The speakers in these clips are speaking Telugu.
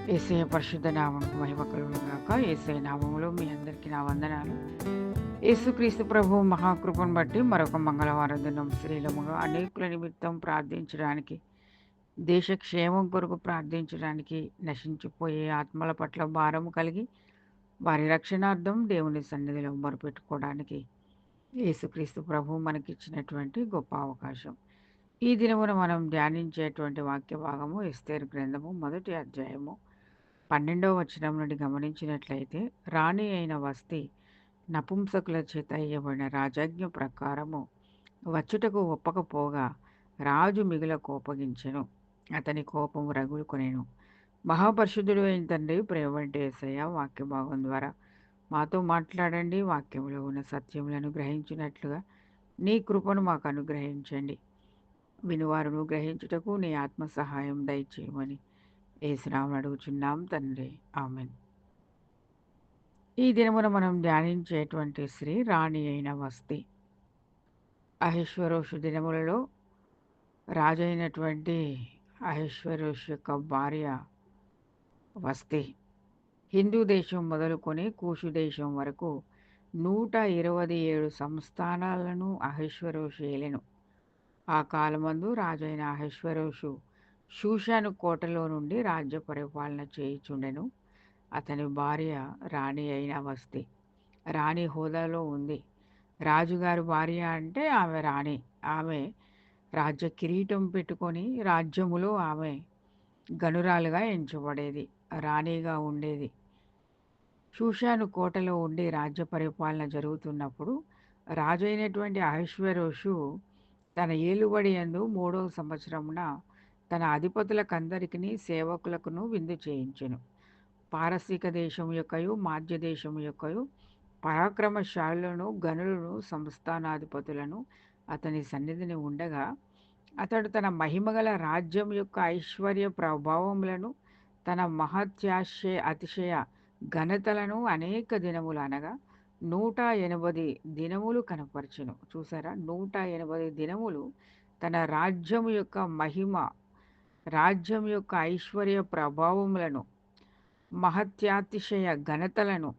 యేసయ్య పరిశుద్ధ నామమునకు మహిమ కలుగును గాక. యేసయ్య నామములో మీ అందరికీ నా వందనాలు. యేసుక్రీస్తు ప్రభువు మహాకృపను బట్టి మరొక మంగళవారం దినం శ్రీలముగా అనేకుల నిమిత్తం ప్రార్థించడానికి, దేశ క్షేమం కొరకు ప్రార్థించడానికి, నశించిపోయే ఆత్మల పట్ల భారము కలిగి వారి రక్షణార్థం దేవుని సన్నిధిలో మొరపెట్టుకోవడానికి యేసుక్రీస్తు ప్రభువు మనకిచ్చినటువంటి గొప్ప అవకాశం. ఈ దినమున మనం ధ్యానించేటువంటి వాక్య భాగము ఎస్తేరు గ్రంథము 1వ అధ్యాయము 12వ వచనం నుండి గమనించినట్లయితే, రాణి అయిన వస్తి నపుంసకుల చేత ఇయ్యబడిన రాజాజ్ఞ ప్రకారము వచ్చుటకు ఒప్పకపోగా రాజు మిగుల కోపగించెను. అతని కోపము రగులుకొనెను. మహాపరిశుద్ధుడు అయిన తండ్రి, ప్రేమవంటి యేసయ్య, వాక్య భాగం ద్వారా మాతో మాట్లాడండి. వాక్యంలో ఉన్న సత్యములను గ్రహించినట్లుగా నీ కృపను మాకు అనుగ్రహించండి. వినువారును గ్రహించుటకు నీ ఆత్మ సహాయం దయచేయమని యేసునామమున అడుగుచున్నాం తండ్రి. ఆమేన్. ఈ దినమున మనం ధ్యానించేటువంటి స్త్రీ రాణి అయిన వస్తి. అహష్వేరోషు దినములలో రాజైనటువంటి అహష్వేరోషు యొక్క భార్య వస్తి. హిందూ దేశం మొదలుకొని కూషు దేశం వరకు 127 సంస్థానాలను అహష్వేరోషు ఏలెను. ఆ కాలమందు రాజైన అహష్వేరోషు షూషాను కోటలో నుండి రాజ్య పరిపాలన చేయుచుండెను. అతని భార్య రాణి అయిన వస్తి. రాణి హోదాలో ఉంది. రాజుగారి భార్య అంటే ఆమె రాణి. ఆమె రాజ్య కిరీటం పెట్టుకొని రాజ్యములో ఆమె గనురాలుగా ఎంచబడేది, రాణిగా ఉండేది. షూషాను కోటలో ఉండి రాజ్య పరిపాలన జరుగుతున్నప్పుడు రాజు అయినటువంటి అహష్వేరోషు తన ఏలుబడి యందు 3వ సంవత్సరమున తన అధిపతులకందరికిని సేవకులకును విందు చేయించెను. పారసీక దేశం యొక్కయు మాధ్య దేశం యొక్కయు పరాక్రమశాలులను, గనులను, సంస్థానాధిపతులను అతని సన్నిధిని ఉండగా, అతడు తన మహిమగల రాజ్యం యొక్క ఐశ్వర్య ప్రభావములను, తన అతిశయ ఘనతలను అనేక దినములు అనగా 180 దినములు కనపరచెను. చూసారా, 180 దినములు తన రాజ్యం యొక్క మహిమ, రాజ్యం యొక్క ఐశ్వర్య ప్రభావములను, మహత్యాతిశయ ఘనతలను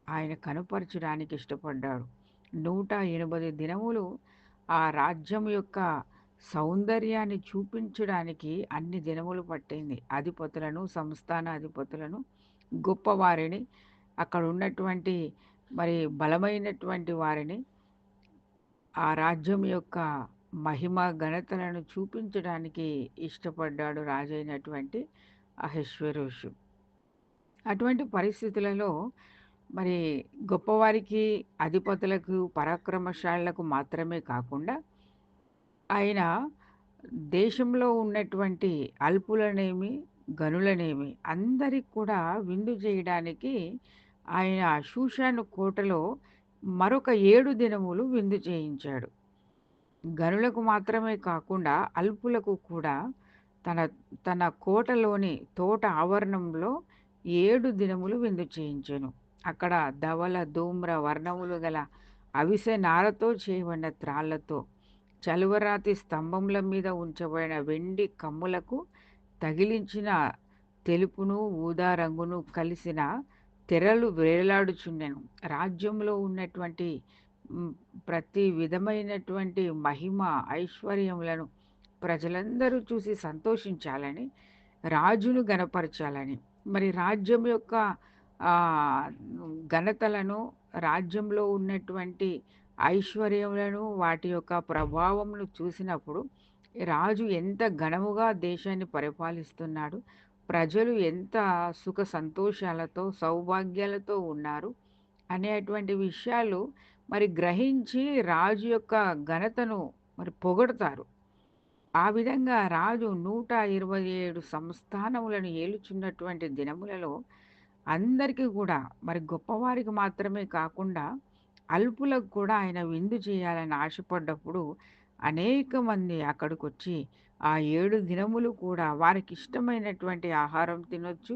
ఆయన కనుపరచడానికి ఇష్టపడ్డాడు. 180 దినములు ఆ రాజ్యం యొక్క సౌందర్యాన్ని చూపించడానికి అన్ని దినములు పట్టింది. అధిపతులను, సంస్థానాధిపతులను, గొప్పవారిని, అక్కడ ఉన్నటువంటి బలమైనటువంటి వారిని ఆ రాజ్యం యొక్క మహిమ ఘనతలను చూపించడానికి ఇష్టపడ్డాడు రాజైనటువంటి అహష్వేరోషు. అటువంటి పరిస్థితులలో గొప్పవారికి, అధిపతులకు, పరాక్రమశాలులకు మాత్రమే కాకుండా ఆయన దేశంలో ఉన్నటువంటి అల్పులనేమి, గనులనేమి అందరికి కూడా విందు చేయడానికి ఆయన షూషాను కోటలో మరొక 7 దినములు విందు చేయించాడు. గనులకు మాత్రమే కాకుండా అల్పులకు కూడా తన తన కోటలోని తోట ఆవరణంలో 7 దినములు విందు చేయించెను. అక్కడ ధవల, ధూమ్ర వర్ణములు గల అవిసె నారతో చేయబడిన త్రాళ్లతో, చలువరాతి స్తంభముల మీద ఉంచబడిన వెండి కమ్ములకు తగిలించిన తెలుపును, ఊదా రంగును కలిసిన తెరలు వేలాడుచుండెను. రాజ్యంలో ఉన్నటువంటి ప్రతి విధమైనటువంటి మహిమ, ఐశ్వర్యములను ప్రజలందరూ చూసి సంతోషించాలని, రాజును గనపరచాలని, రాజ్యం యొక్క ఘనతలను, రాజ్యంలో ఉన్నటువంటి ఐశ్వర్యములను, వాటి యొక్క ప్రభావమును చూసినప్పుడు రాజు ఎంత ఘనముగా దేశాన్ని పరిపాలిస్తున్నాడు, ప్రజలు ఎంత సుఖ సంతోషాలతో, సౌభాగ్యాలతో ఉన్నారు అనేటువంటి విషయాలు గ్రహించి రాజు యొక్క ఘనతను పొగడతారు. ఆ విధంగా రాజు 127 సంస్థానములను ఏలుచున్నటువంటి దినములలో అందరికీ కూడా గొప్పవారికి మాత్రమే కాకుండా అల్పులకు కూడా ఆయన విందు చేయాలని ఆశపడ్డప్పుడు అనేక మంది అక్కడికి వచ్చి ఆ 7 దినములు కూడా వారికి ఇష్టమైనటువంటి ఆహారం తినొచ్చు.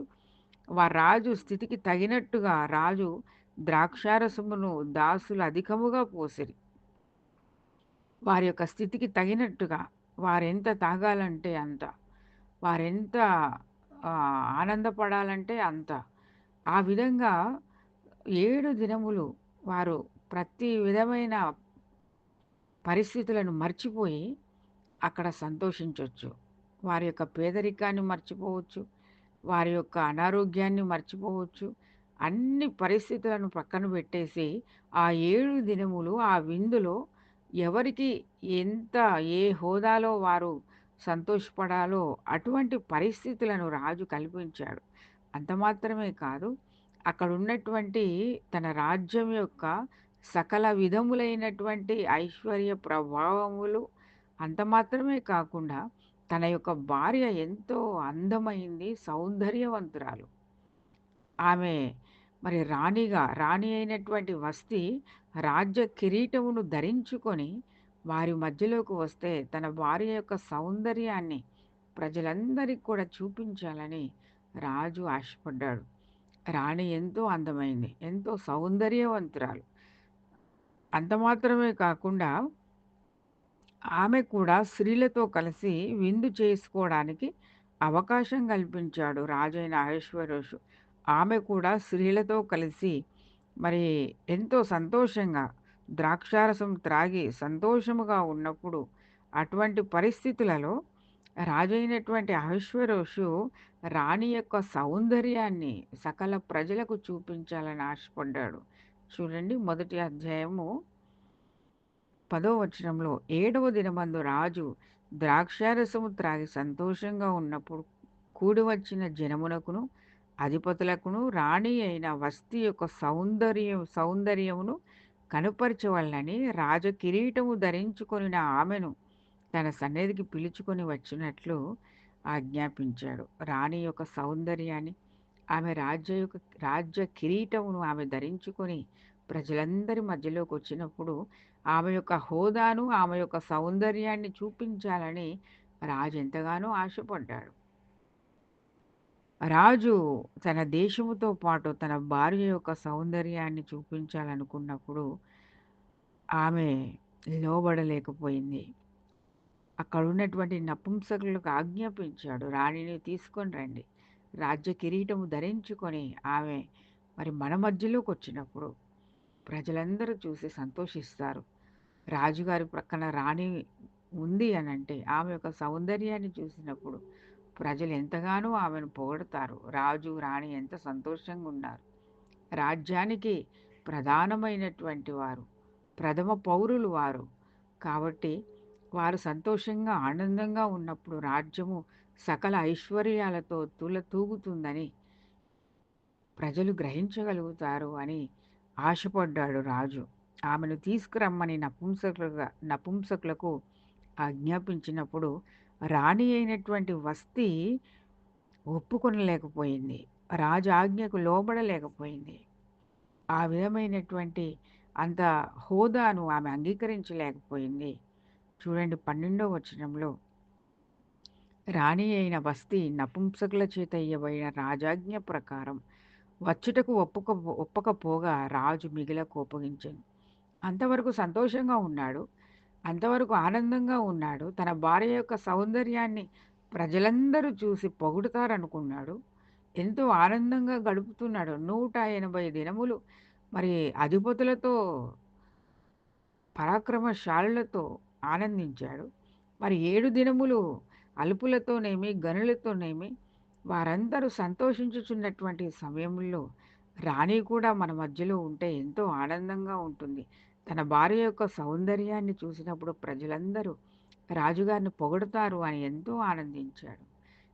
రాజు స్థితికి తగినట్టుగా రాజు ద్రాక్షారసమును దాసులు అధికముగా పోసిరి. వారి యొక్క స్థితికి తగినట్టుగా వారెంత తాగాలంటే అంత, వారెంత ఆనందపడాలంటే అంత. ఆ విధంగా 7 దినములు వారు ప్రతి విధమైన పరిస్థితులను మర్చిపోయి అక్కడ సంతోషించొచ్చు. వారి యొక్క పేదరికాన్ని మర్చిపోవచ్చు. వారి యొక్క అనారోగ్యాన్ని మర్చిపోవచ్చు. అన్ని పరిస్థితులను పక్కన పెట్టేసి, ఆ 7 దినములు ఆ విందులో ఎవరికి ఎంత ఏ హోదాలో వారు సంతోషపడాలో అటువంటి పరిస్థితులను రాజు కల్పించాడు. అంత మాత్రమే కాదు, అక్కడున్నటువంటి తన రాజ్యం యొక్క సకల విధములైనటువంటి ఐశ్వర్య ప్రభావములు అంత మాత్రమే కాకుండా తన యొక్క భార్య ఎంతో అందమైంది, సౌందర్యవంతురాలు. ఆమె మరి రాణి అయినటువంటి వస్తి రాజ్య కిరీటమును ధరించుకొని వారి మధ్యలోకి వస్తే తన భార్య యొక్క సౌందర్యాన్ని ప్రజలందరికి కూడా చూపించాలని రాజు ఆశపడ్డాడు. రాణి ఎంతో అందమైంది, ఎంతో సౌందర్యవంతురాలు. అంత మాత్రమే కాకుండా ఆమె కూడా స్త్రీలతో కలిసి విందు చేసుకోవడానికి అవకాశం కల్పించాడు రాజైన అహష్వేరోషు. ఆమె కూడా స్త్రీలతో కలిసి మరి ఎంతో సంతోషంగా ద్రాక్షారసం త్రాగి సంతోషముగా ఉన్నప్పుడు అటువంటి పరిస్థితులలో రాజైనటువంటి అహష్వేరోషు రాణి యొక్క సౌందర్యాన్ని సకల ప్రజలకు చూపించాలని ఆశపడ్డాడు. చూడండి, మొదటి అధ్యాయము 10వ వచనంలో, 7వ దినమందు రాజు ద్రాక్షారసము త్రాగి సంతోషంగా ఉన్నప్పుడు కూడి వచ్చిన జనమునకును అధిపతులకును రాణి అయిన వస్తి యొక్క సౌందర్యమును కనుపరచవలనని రాజ కిరీటము ధరించుకొనిన ఆమెను తన సన్నిధికి పిలుచుకొని వచ్చినట్లు ఆజ్ఞాపించాడు. రాణి యొక్క సౌందర్యాన్ని, ఆమె రాజ్య కిరీటమును ఆమె ధరించుకొని ప్రజలందరి మధ్యలోకి వచ్చినప్పుడు ఆమె యొక్క హోదాను, ఆమె యొక్క సౌందర్యాన్ని చూపించాలని రాజు ఎంతగానో ఆశపడ్డాడు. రాజు తన దేశముతో పాటు తన భార్య యొక్క సౌందర్యాన్ని చూపించాలనుకున్నప్పుడు ఆమె లోబడలేకపోయింది. అక్కడ ఉన్నటువంటి నపుంసకులకు ఆజ్ఞాపించాడు, రాణిని తీసుకొని రండి. రాజ్య కిరీటము ధరించుకొని ఆమె మరి మన మధ్యలోకి వచ్చినప్పుడు ప్రజలందరూ చూసి సంతోషిస్తారు. రాజుగారి ప్రక్కన రాణి ఉంది అనంటే ఆమె యొక్క సౌందర్యాన్ని చూసినప్పుడు ప్రజలు ఎంతగానో ఆమెను పొగడతారు. రాజు రాణి ఎంత సంతోషంగా ఉన్నారు. రాజ్యానికి ప్రధానమైనటువంటి వారు, ప్రథమ పౌరులు వారు. కాబట్టి వారు సంతోషంగా ఆనందంగా ఉన్నప్పుడు రాజ్యము సకల ఐశ్వర్యాలతో తులతూగుతుందని ప్రజలు గ్రహించగలుగుతారు అని ఆశపడ్డాడు రాజు. ఆమెను తీసుకురమ్మని నపుంసకులకు ఆజ్ఞాపించినప్పుడు రాణి అయినటువంటి వస్తి ఒప్పుకొనలేకపోయింది. రాజు ఆజ్ఞకు లోబడలేకపోయింది. ఆ విధమైనటువంటి అంత హోదాను ఆమె అంగీకరించలేకపోయింది. చూడండి, 12వ వచనంలో, రాణి అయిన వస్తి నపుంసకుల చేత ఇయ్యబడిన రాజాజ్ఞ ప్రకారం వచ్చుటకు ఒప్పకపోగా రాజు మిగిల కోపగించాను. అంతవరకు సంతోషంగా ఉన్నాడు, అంతవరకు ఆనందంగా ఉన్నాడు. తన భార్య యొక్క సౌందర్యాన్ని ప్రజలందరూ చూసి పొగుడుతారనుకున్నాడు. ఎంతో ఆనందంగా గడుపుతున్నాడు. 180 దినములు మరి అధిపతులతో, పరాక్రమశాలులతో ఆనందించాడు. మరి 7 దినములు అల్పులతోనేమి గనులతోనేమి వారందరూ సంతోషించుచున్నటువంటి సమయంలో రాణి కూడా మన మధ్యలో ఉంటే ఎంతో ఆనందంగా ఉంటుంది. తన భార్య యొక్క సౌందర్యాన్ని చూసినప్పుడు ప్రజలందరూ రాజుగారిని పొగడుతారు అని ఎంతో ఆనందించాడు.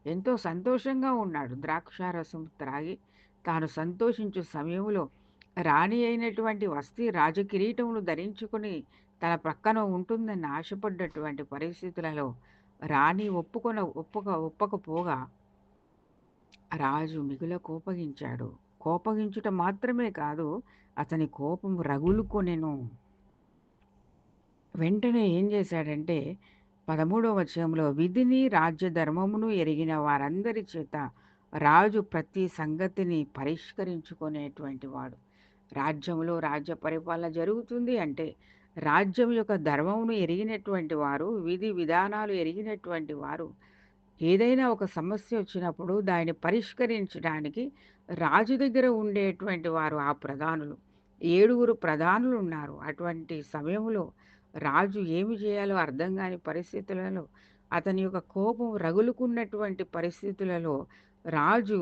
ఎంతో సంతోషంగా ఉన్నాడు. ద్రాక్షారసం త్రాగి తాను సంతోషించు సమయంలో రాణి అయినటువంటి వస్తి రాజకిరీటమును ధరించుకుని తన ప్రక్కన ఉంటుందని ఆశపడ్డటువంటి పరిస్థితులలో రాణి ఒప్పకపోగా రాజు మిగుల కోపగించాడు. కోపగించుట మాత్రమే కాదు, అతని కోపం రగులుకొనెను. వెంటనే ఏం చేశాడంటే 13వ వచనంలో, విధిని రాజ్య ధర్మమును ఎరిగిన వారందరి చేత రాజు ప్రతి సంగతిని పరిష్కరించుకునేటువంటి వాడు. రాజ్యంలో రాజ్య పరిపాలన జరుగుతుంది అంటే రాజ్యం యొక్క ధర్మమును ఎరిగినటువంటి వారు, విధి విధానాలు ఎరిగినటువంటి వారు ఏదైనా ఒక సమస్య వచ్చినప్పుడు దాన్ని పరిష్కరించడానికి రాజు దగ్గర ఉండేటువంటి వారు ఆ ప్రధానులు. 7 ప్రధానులున్నారు. అటువంటి సమయంలో రాజు ఏమి చేయాలో అర్థం గాని పరిస్థితులలో, అతని యొక్క కోపం రగులుకున్నటువంటి పరిస్థితులలో రాజు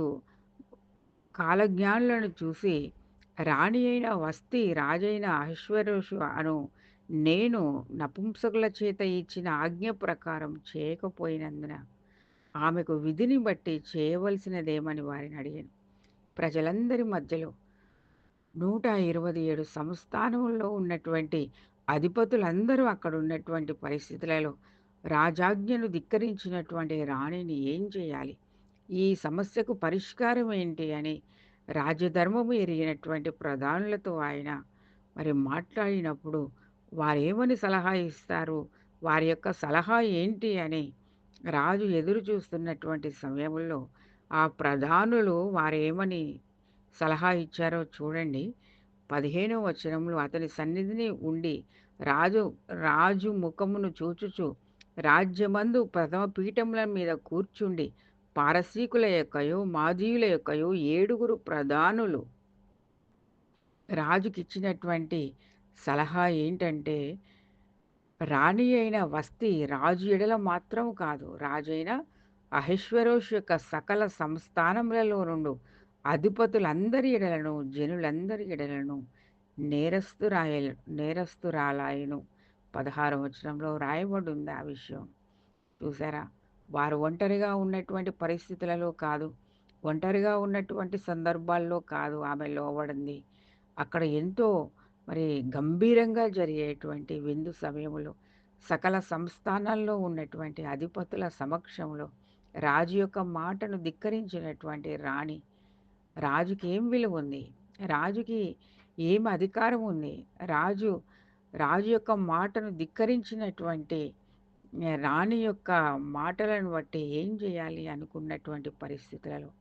కాలజ్ఞానులను చూసి, రాణి అయిన వస్తీ రాజైన అహశ్వేరోషు అను నేను నపుంసకుల చేత ఇచ్చిన ఆజ్ఞ ప్రకారం చేయకపోయినందున ఆమెకు విధిని బట్టి చేయవలసినదేమని వారిని అడిగాను. ప్రజలందరి మధ్యలో 127 సంస్థానముల్లో ఉన్నటువంటి అధిపతులందరూ అక్కడ ఉన్నటువంటి పరిస్థితులలో రాజాజ్ఞను ధిక్కరించినటువంటి రాణిని ఏం చేయాలి? ఈ సమస్యకు పరిష్కారం ఏంటి అని రాజధర్మము ఎరిగినటువంటి ప్రధానులతో ఆయన మరి మాట్లాడినప్పుడు వారేమని సలహా ఇస్తారు? వారి యొక్క సలహా ఏంటి అని రాజు ఎదురు చూస్తున్నటువంటి సమయంలో ఆ ప్రధానులు వారేమని సలహా ఇచ్చారో చూడండి. 15వ వచనంలో అతని సన్నిధిని ఉండి రాజు రాజు ముఖమును చూచుచు రాజ్యమందు ప్రథమ పీఠముల మీద కూర్చుండి పారసీకుల యొక్కయు మాదీయుల యొక్కయు 7 ప్రధానులు రాజుకిచ్చినటువంటి సలహా ఏంటంటే, రాణి అయిన వస్తీ రాజు ఎడల మాత్రం కాదు, రాజైన అహశ్వేరోషు యొక్క సకల సంస్థానములలో నుండు అధిపతులందరి ఎడలను జనులందరి ఎడలను నేరస్తురాలాయను. 16వ వచనంలో రాయబడి ఉంది ఆ విషయం. చూసారా? వారు ఒంటరిగా ఉన్నటువంటి పరిస్థితులలో కాదు, ఒంటరిగా ఉన్నటువంటి సందర్భాల్లో కాదు ఆమె లోబడింది. అక్కడ ఎంతో మరి గంభీరంగా జరిగేటువంటి విందు సమయంలో సకల సంస్థానాల్లో ఉన్నటువంటి అధిపతుల సమక్షంలో రాజు యొక్క మాటను ధిక్కరించినటువంటి రాణి. రాజుకి ఏం విలువ ఉంది? రాజుకి ఏం అధికారం ఉంది? రాజు రాజు యొక్క మాటను ధిక్కరించినటువంటి రాణి యొక్క మాటలను బట్టి ఏం చేయాలి అనుకున్నటువంటి పరిస్థితులలో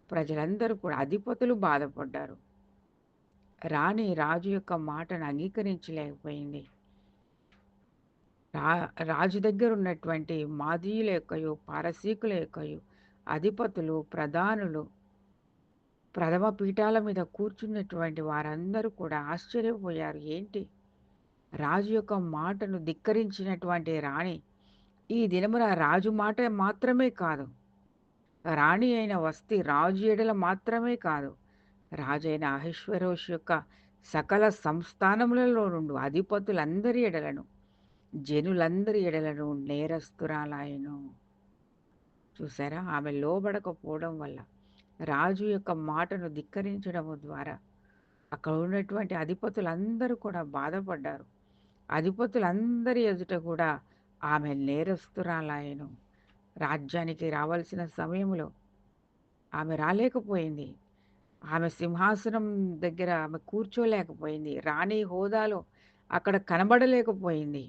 ప్రజలందరూ కూడా అధిపతులు బాధపడ్డారు. రాణి రాజు యొక్క మాటను అంగీకరించలేకపోయింది. రాజు దగ్గర ఉన్నటువంటి మాదీయుల యొక్కయు పారసీకుల యొక్కయు అధిపతులు ప్రధానులు ప్రథమ పీఠాల మీద కూర్చున్నటువంటి వారందరూ కూడా ఆశ్చర్యపోయారు. ఏంటి, రాజు యొక్క మాటను ధిక్కరించినటువంటి రాణి ఈ దినమున రాజు మాట మాత్రమే కాదు, రాణి అయిన వస్తీ రాజు ఎడల మాత్రమే కాదు, రాజైన అహశ్వేరోషు యొక్క సకల సంస్థానములలో నుండి అధిపతులందరి ఎడలను జనులందరి ఎడలను నేరస్తురాలాయను. చూసారా? ఆమె లోబడకపోవడం వల్ల రాజు యొక్క మాటను ధిక్కరించడము ద్వారా అక్కడ ఉన్నటువంటి అధిపతులందరూ కూడా బాధపడ్డారు. అధిపతులందరి ఎదుట కూడా ఆమె నేరస్తురాలాయను. రాజ్యానికి రావాల్సిన సమయంలో ఆమె రాలేకపోయింది. ఆమె సింహాసనం దగ్గర ఆమె కూర్చోలేకపోయింది. రాణి హోదాలో అక్కడ కనబడలేకపోయింది.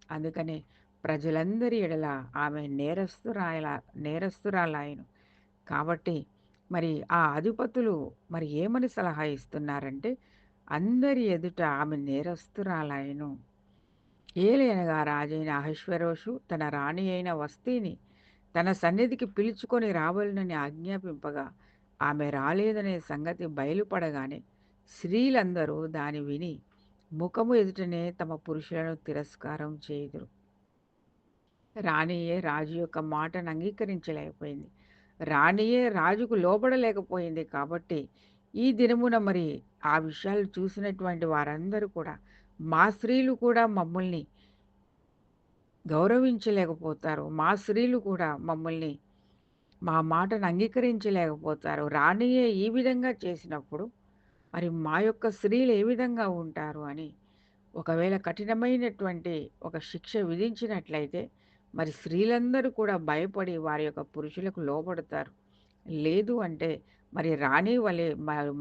అందుకనే ప్రజలందరి ఎడల ఆమె నేరస్తురాలాయను. కాబట్టి మరి ఆ అధిపతులు మరి ఏమని సలహా ఇస్తున్నారంటే, అందరి ఎదుట ఆమె నేరస్తురాలాయను. ఏలయనగా రాజైన అహశ్వేరోషు తన రాణి అయిన వస్తీని తన సన్నిధికి పిలుచుకొని రావాలని ఆజ్ఞాపింపగా ఆమె రాలేదనే సంగతి బయలుపడగానే స్త్రీలందరూ దాని విని ముఖము ఎదుటనే తమ పురుషులను తిరస్కారం చేయుదురు. రాణియే రాజు యొక్క మాటను అంగీకరించలేకపోయింది. రాణియే రాజుకు లోబడలేకపోయింది. కాబట్టి ఈ దినమున మరి ఆ విషయాలు చూసినటువంటి వారందరూ కూడా మా స్త్రీలు కూడా మమ్మల్ని గౌరవించలేకపోతారు, మా స్త్రీలు కూడా మమ్మల్ని మా మాటను అంగీకరించలేకపోతారు. రాణియే ఈ విధంగా చేసినప్పుడు మరి మా యొక్క స్త్రీలు ఏ విధంగా ఉంటారు అని ఒకవేళ కఠినమైనటువంటి ఒక శిక్ష విధించినట్లయితే మరి స్త్రీలందరూ కూడా భయపడి వారి యొక్క పురుషులకు లోబడతారు. లేదు అంటే మరి రాణి వలె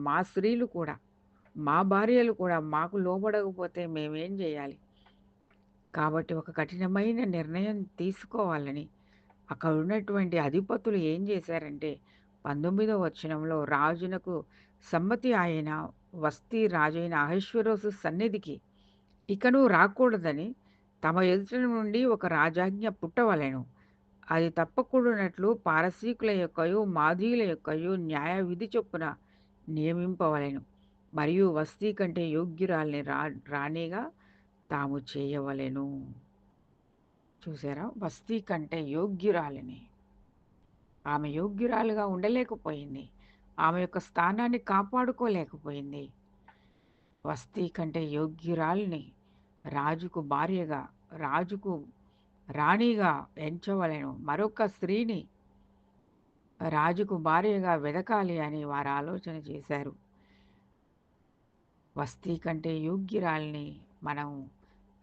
మా స్త్రీలు కూడా, మా భార్యలు కూడా మాకు లోబడకపోతే మేమేం చేయాలి? కాబట్టి ఒక కఠినమైన నిర్ణయం తీసుకోవాలని అక్కడ ఉన్నటువంటి అధిపతులు ఏం చేశారంటే 19వ వచనంలో రాజునకు సమ్మతి ఆయన వస్తీ రాజైన అహశ్వేరోషు సన్నిధికి ఇకను రాకూడదని తమ ఎదుట నుండి ఒక రాజాజ్ఞ పుట్టవలెను. అది తప్పకుండునట్లు పారసీకుల యొక్కయు, మాదీయుల యొక్కయు న్యాయ విధి చొప్పున నియమింపవలెను. మరియు వస్తీ కంటే యోగ్యురాలిని రాణిగా తాము చేయవలెను. చూసారా? వస్తీ కంటే యోగ్యురాలిని. ఆమె యోగ్యురాలుగా ఉండలేకపోయింది. ఆమె యొక్క స్థానాన్ని కాపాడుకోలేకపోయింది. వస్తీ కంటే యోగ్యురాలిని రాజుకు భార్యగా, రాజుకు రాణిగా ఎంచవలెను. మరొక స్త్రీని రాజుకు భార్యగా వెదకాలి అని వారు ఆలోచన చేశారు. వస్తీ కంటే యోగ్యురాలిని మనం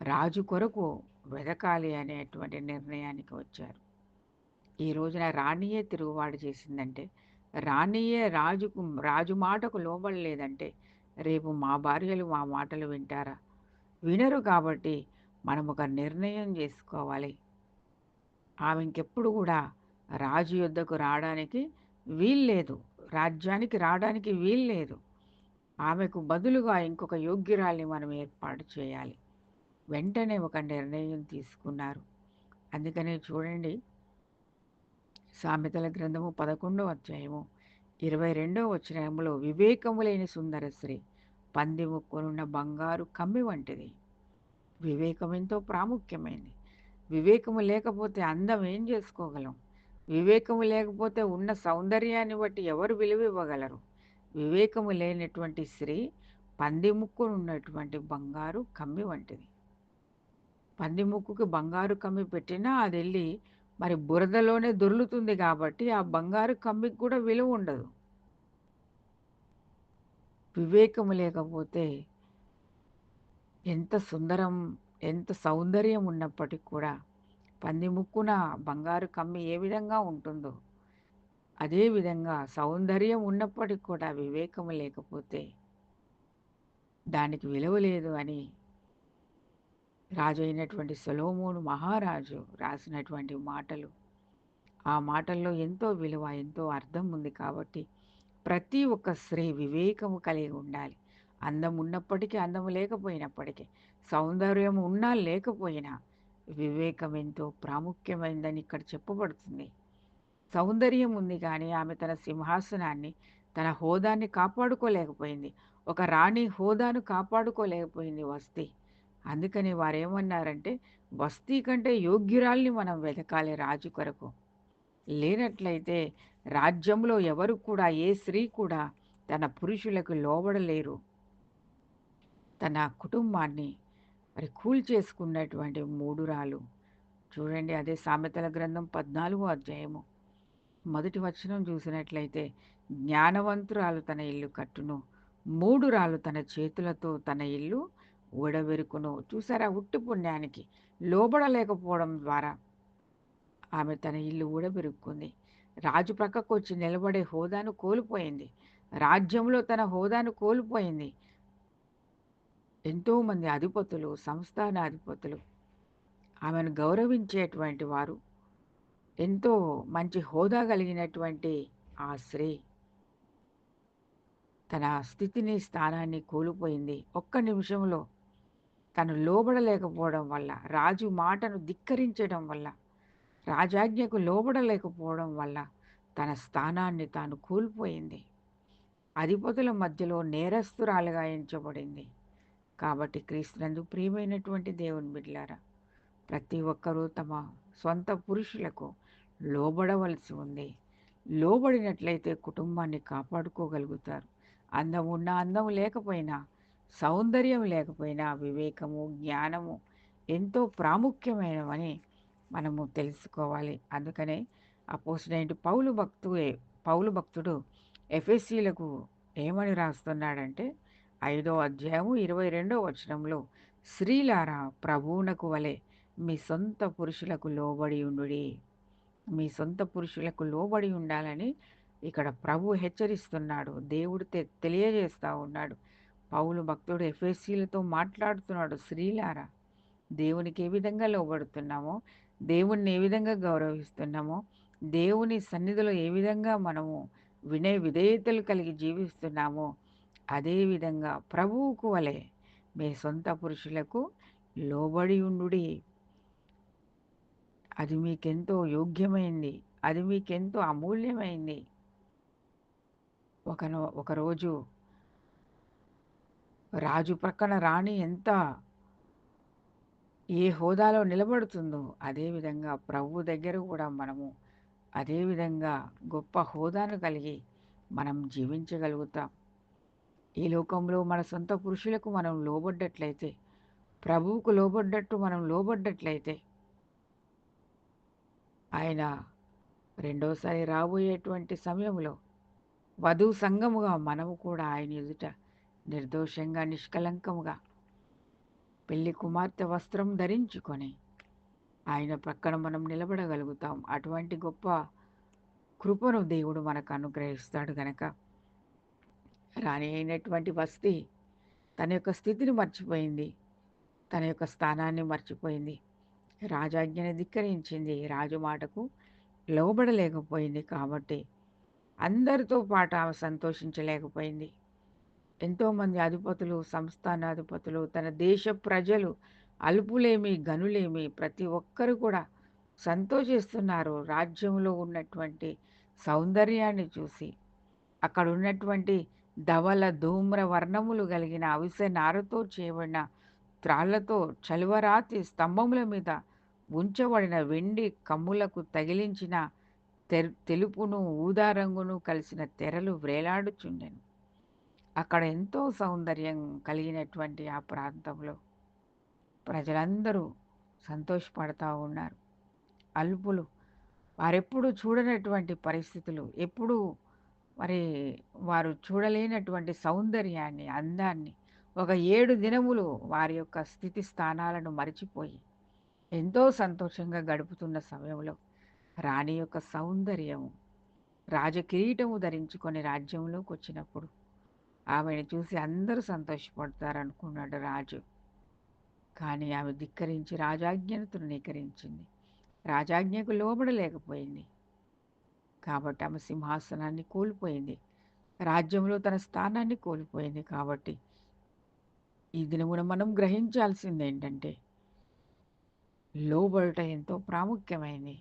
రాజు కొరకు వెదకాలి అనేటువంటి నిర్ణయానికి వచ్చారు. ఈ రోజున రాణియే తిరుగుబాటు చేసిందంటే, రాణియే రాజు మాటకు లోబడలేదంటే, రేపు మా భార్యలు మా మాటలు వింటారా? వినరు. కాబట్టి మనం ఒక నిర్ణయం చేసుకోవాలి. ఆమె ఇంకెప్పుడు కూడా రాజు యొద్దకు రావడానికి వీల్లేదు. రాజ్యానికి రావడానికి వీల్లేదు. ఆమెకు బదులుగా ఇంకొక యోగ్యురాల్ని మనం ఏర్పాటు చేయాలి. వెంటనే ఒక నిర్ణయం తీసుకున్నారు. అందుకనే చూడండి, సామెతల గ్రంథము 11వ అధ్యాయము 22వ వచనములో, వివేకము లేని సుందర స్త్రీ పంది ముక్కునున్న బంగారు కమ్మి వంటిది. వివేకం ఎంతో ప్రాముఖ్యమైనది. వివేకము లేకపోతే అందం ఏం చేసుకోగలం? వివేకము లేకపోతే ఉన్న సౌందర్యాన్ని బట్టి ఎవరు విలువ ఇవ్వగలరు? వివేకము లేనటువంటి స్త్రీ పంది ముక్కునున్నటువంటి బంగారు కమ్మి వంటిది. పంది ముక్కుకి బంగారు కమ్మి పెట్టినా అది వెళ్ళి మరి బురదలోనే దొర్లుతుంది కాబట్టి ఆ బంగారు కమ్మికి కూడా విలువ ఉండదు. వివేకము లేకపోతే ఎంత సుందరం, ఎంత సౌందర్యం ఉన్నప్పటికి కూడా పంది ముక్కున బంగారు కమ్మి ఏ విధంగా ఉంటుందో, అదే విధంగా సౌందర్యం ఉన్నప్పటికి కూడా వివేకము లేకపోతే దానికి విలువ లేదు అని రాజు అయినటువంటి సొలొమోను మహారాజు రాసినటువంటి మాటలు. ఆ మాటల్లో ఎంతో విలువ, ఎంతో అర్థం ఉంది. కాబట్టి ప్రతి ఒక్క స్త్రీ వివేకము కలిగి ఉండాలి. అందం ఉన్నప్పటికీ, అందము లేకపోయినప్పటికీ, సౌందర్యం ఉన్నా లేకపోయినా వివేకం ఎంతో ప్రాముఖ్యమైనదని ఇక్కడ చెప్పబడుతుంది. సౌందర్యం ఉంది కానీ ఆమె తన సింహాసనాన్ని, తన హోదాన్ని కాపాడుకోలేకపోయింది. ఒక రాణి హోదాను కాపాడుకోలేకపోయింది వస్తీ. అందుకని వారేమన్నారంటే, వస్తీ కంటే యోగ్యురాల్ని మనం వెతకాలి రాజు కొరకు. లేనట్లయితే రాజ్యంలో ఎవరు కూడా, ఏ స్త్రీ కూడా తన పురుషులకు లోబడలేరు. తన కుటుంబాన్ని మరి కూల్చేసుకున్నటువంటి మూఢురాలు. చూడండి, అదే సామెతల గ్రంథం 14వ అధ్యాయము మొదటి వచనం చూసినట్లయితే, జ్ఞానవంతురాలు తన ఇల్లు కట్టును, మూఢురాలు తన చేతులతో తన ఇల్లు ఊడబెరుకును. చూసారా? ఉట్టి పుణ్యానికి లోబడలేకపోవడం ద్వారా ఆమె తన ఇల్లు ఊడబెరుక్కుంది. రాజు ప్రక్కకు వచ్చి నిలబడే హోదాను కోల్పోయింది. రాజ్యంలో తన హోదాను కోల్పోయింది. ఎంతోమంది అధిపతులు, సంస్థాన అధిపతులు, ఆమెను గౌరవించేటువంటి వారు, ఎంతో మంచి హోదా కలిగినటువంటి ఆ స్త్రీ తన స్థితిని, స్థానాన్ని కోల్పోయింది. ఒక్క నిమిషంలో తను లోబడలేకపోవడం వల్ల, రాజు మాటను ధిక్కరించడం వల్ల, రాజాజ్ఞకు లోబడలేకపోవడం వల్ల తన స్థానాన్ని తాను కోల్పోయింది. అధిపతుల మధ్యలో నేరస్తురాలుగా ఎంచబడింది. కాబట్టి క్రీస్తునందు ప్రియమైనటువంటి దేవుని బిడ్డలారా, ప్రతి ఒక్కరూ తమ సొంత పురుషులకు లోబడవలసి ఉంది. లోబడినట్లయితే కుటుంబాన్ని కాపాడుకోగలుగుతారు. అందం ఉన్నా, అందం లేకపోయినా, సౌందర్యం లేకపోయినా వివేకము, జ్ఞానము ఎంతో ప్రాముఖ్యమైనవని మనము తెలుసుకోవాలి. అందుకనే అపోస్తలుడైన పౌలు భక్తుడు ఎఫెసీలకు ఏమని రాస్తున్నాడంటే, 5వ అధ్యాయము 22వ వచనంలో, స్త్రీలారా ప్రభువునకు వలె మీ సొంత పురుషులకు లోబడి ఉండుడి. మీ సొంత పురుషులకు లోబడి ఉండాలని ఇక్కడ ప్రభు హెచ్చరిస్తున్నాడు. దేవుడు తెలియజేస్తా ఉన్నాడు. పౌలు భక్తుడు ఎఫెసీలతో మాట్లాడుతున్నాడు. స్త్రీలారా, దేవునికి ఏ విధంగా లోబడుతున్నామో, దేవుణ్ణి ఏ విధంగా గౌరవిస్తున్నామో, దేవుని సన్నిధిలో ఏ విధంగా మనము వినయ విధేయతలు కలిగి జీవిస్తున్నామో, అదేవిధంగా ప్రభువుకు వలె మీ సొంత పురుషులకు లోబడి ఉండుడి. అది మీకెంతో యోగ్యమైంది. అది మీకెంతో అమూల్యమైంది. ఒకరోజు రాజు ప్రక్కన రాణి ఎంత ఏ హోదాలో నిలబడుతుందో, అదేవిధంగా ప్రభువు దగ్గర కూడా మనము అదే విధంగా గొప్ప హోదాను కలిగి మనం జీవించగలుగుతాం. ఈ లోకంలో మన సొంత పురుషులకు మనం లోబడ్డట్లయితే, ప్రభువుకు లోబడ్డట్టు మనం లోబడ్డట్లయితే, ఆయన రెండోసారి రాబోయేటువంటి సమయంలో వధువు సంఘముగా మనము కూడా ఆయన ఎదుట నిర్దోషంగా, నిష్కలంకముగా పెళ్లి కుమార్తె వస్త్రం ధరించుకొని ఆయన ప్రక్కన మనం నిలబడగలుగుతాం. అటువంటి గొప్ప కృపను దేవుడు మనకు అనుగ్రహిస్తాడు గనక, రాణి అయినటువంటి వస్తీ తన యొక్క స్థితిని మర్చిపోయింది. తన యొక్క స్థానాన్ని మర్చిపోయింది. రాజాజ్ఞని ధిక్కరించింది. రాజు మాటకు లోబడలేకపోయింది. కాబట్టి అందరితో పాటు ఆమె సంతోషించలేకపోయింది. ఎంతోమంది అధిపతులు, సంస్థానాధిపతులు, తన దేశ ప్రజలు, అల్పులేమి గనులేమి ప్రతి ఒక్కరు కూడా సంతోషిస్తున్నారు రాజ్యంలో ఉన్నటువంటి సౌందర్యాన్ని చూసి. అక్కడ ఉన్నటువంటి ధవల ధూమ్ర వర్ణములు కలిగిన అవిసె నారతో చేయబడిన త్రాళ్లతో చలువరాతి స్తంభముల మీద ఉంచబడిన వెండి కమ్ములకు తగిలించిన తెలుపును ఊదా రంగును కలిసిన తెరలు వ్రేలాడుచుండెను. అక్కడ ఎంతో సౌందర్యం కలిగినటువంటి ఆ ప్రాంతంలో ప్రజలందరూ సంతోషపడతా ఉన్నారు. అల్పులు వారెప్పుడు చూడనటువంటి పరిస్థితులు, ఎప్పుడూ మరి వారు చూడలేనటువంటి సౌందర్యాన్ని, అందాన్ని ఒక 7 దినములు వారి యొక్క స్థితి స్థానాలను మరిచిపోయి ఎంతో సంతోషంగా గడుపుతున్న సమయంలో రాణి యొక్క సౌందర్యము, రాజకిరీటము ధరించుకొని రాజ్యంలోకి వచ్చినప్పుడు ఆమెను చూసి అందరూ సంతోషపడతారనుకున్నాడు రాజు. కానీ ఆమె ధిక్కరించి రాజాజ్ఞను తృణీకరించింది. రాజాజ్ఞకు లోబడలేకపోయింది. కాబట్టి ఆమె సింహాసనాన్ని కోల్పోయింది. రాజ్యంలో తన స్థానాన్ని కోల్పోయింది. కాబట్టి ఈ దినమున మనం గ్రహించాల్సింది ఏంటంటే, లోబడుట ఎంతో ప్రాముఖ్యమైంది.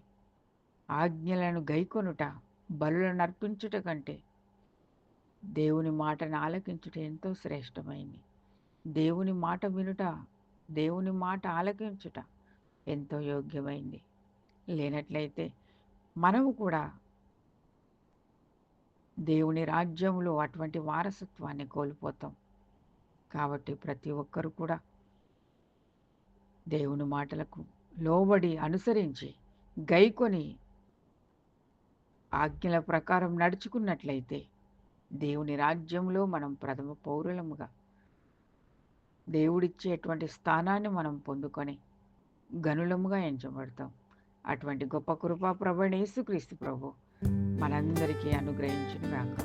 ఆజ్ఞలను గైకొనుట బలులను అర్పించుట కంటే దేవుని మాటను ఆలకించుట ఎంతో శ్రేష్టమైంది. దేవుని మాట వినుట, దేవుని మాట ఆలకించుట ఎంతో యోగ్యమైంది. లేనట్లయితే మనము కూడా దేవుని రాజ్యంలో అటువంటి వారసత్వాన్ని కోల్పోతాం. కాబట్టి ప్రతి ఒక్కరు కూడా దేవుని మాటలకు లోబడి అనుసరించి గైకొని ఆజ్ఞల ప్రకారం నడుచుకున్నట్లయితే దేవుని రాజ్యంలో మనం ప్రథమ పౌరులముగా దేవుడిచ్చేటువంటి స్థానాన్ని మనం పొందుకొని గనులముగా ఎంచబడతాం. అటువంటి గొప్ప కృపా ప్రభువైన యేసుక్రీస్తు ప్రభు మనందరికీ అనుగ్రహించును గాక.